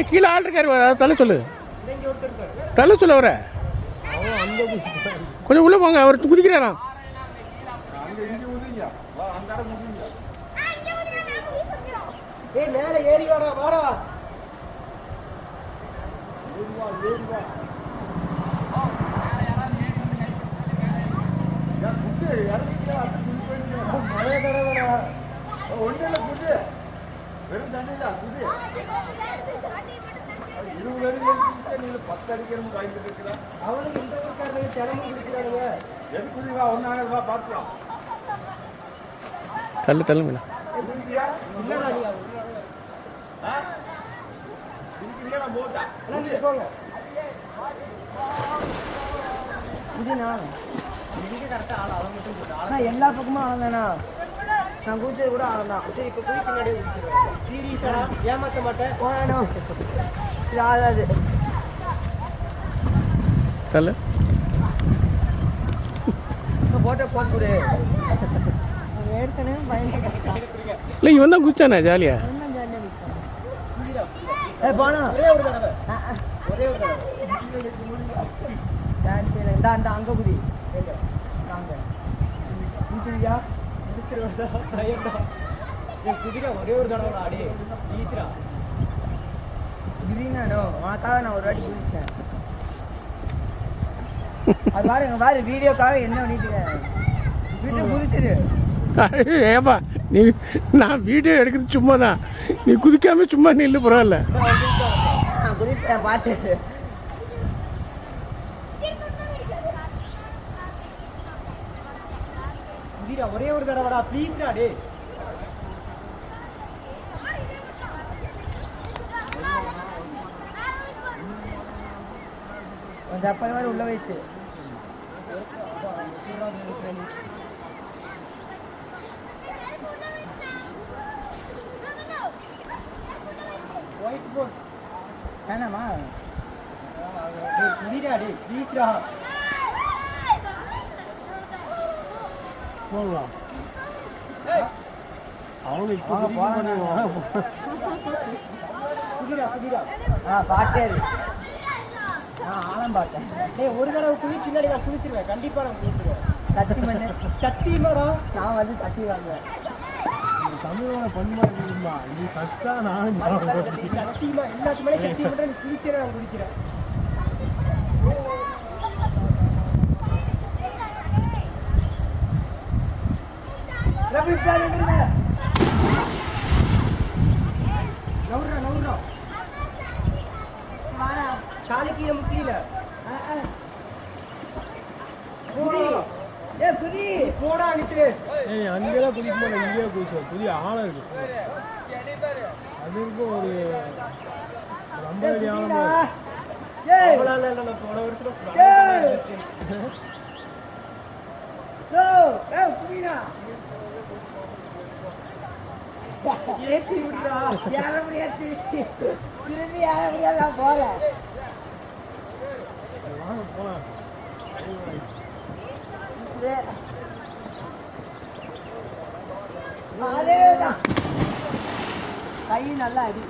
கீழே ஆள் இருக்காரு, தள்ள சொல்லு, தள்ள சொல்ல வர கொஞ்சம் உள்ள போங்க, அவர் குதிக்கிறாராம். மேல ஏறி வாடா வாடா. மழை தடவை ஒன்றில் புது வெறும் தண்ணி தான் புது 20 அடி நீங்க 10 அடிக்கிறோம் வாய்ப்பு இருக்குதா? அவனுக்கு இந்த ஊருக்காரங்க தினமும் குடிக்கிறானுங்க. எது குதிவா ஒன்னாகவா பார்க்கலாம். தள்ளு தள்ளுங்க. இல்லடா நீ இல்லடா போடா. போங்க. இதுனா இங்க கரெக்ட்டா ஆள அவன் மட்டும் போடா. நான் எல்லா பக்கமும் ஆளதானா. நான் கூச்சது கூட ஆளதான். சரி இப்ப குதி பின்னாடி குதிச்சிடுறேன். சீரியஸா ஏமாத்த மாட்டேன். போறானோ. இது ஆகாது. தள்ளு. போட்டோ போட் கொடு. ஏற்கனவே பயந்துட்டேன். இல்ல இவன் தான் குச்சானே ஜாலியா. ஏய் போனா ஒரே ஒரு தடவை. டான்ஸ் இந்த அந்த அங்க குதி. எங்க? அங்க. குதியா? குதிச்சிரடா. ஐயடா. ஏய் குதிரா ஒரே ஒரு தடவை ஆடி. ஈத்ரா. குதினானோ மாக்காக நான் ஒரு வாட்டி குதிச்சேன். அது பாரு வீடியோக்காக என்ன பண்ணிட்டு வீடியோ குதிச்சிரு. ஏப்பா நீ நான் வீடியோ எடுக்கிறது சும்மா தான், நீ குதிக்காம சும்மா நில்லு பரவாயில்ல. குதிப்பேன் பாட்டு. குதிரா ஒரே ஒரு தடவைடா ப்ளீஸ்டா டே. அந்த அப்பா மாதிரி உள்ள வச்சு ஒயிட் போர்ட் வேணாமா? குதிரா டே ப்ளீஸ்டா. போகலாம் அவனுக்கு பாட்டே ஆழம் பார்த்தேன். ஏய் ஒரு தடவை குதி பின்னாடி நான் குதிச்சிருவேன் கண்டிப்பா. நான் குதிச்சிருவேன். சத்தி பண்ண சத்தி மரம் நான் வந்து சத்தி வாங்குவேன். தமிழோட பண்பாடுமா நீ ஃபர்ஸ்டா நான் சத்தியமா எல்லாத்துக்குமே சத்தி மட்டும் நீ குதிக்கிறேன். நான் குதிக்கிறேன். நவுறா சாலைக்கு நம்ம கீழ குதி போடா நிட்டு. ஏய் அங்கெல்லாம் குதிக்க போல, இங்கேயே குதிச்சோம். புதிய ஆழம் இருக்கு, அது இருக்கும் ஒரு 50 அடி ஆழம். போன வருஷம் ஏத்தி விடுறா. யார முடியாது திரும்பி யார முடியாது. நான் போறேன். போலாம் அதேதான் கை நல்லா அடி.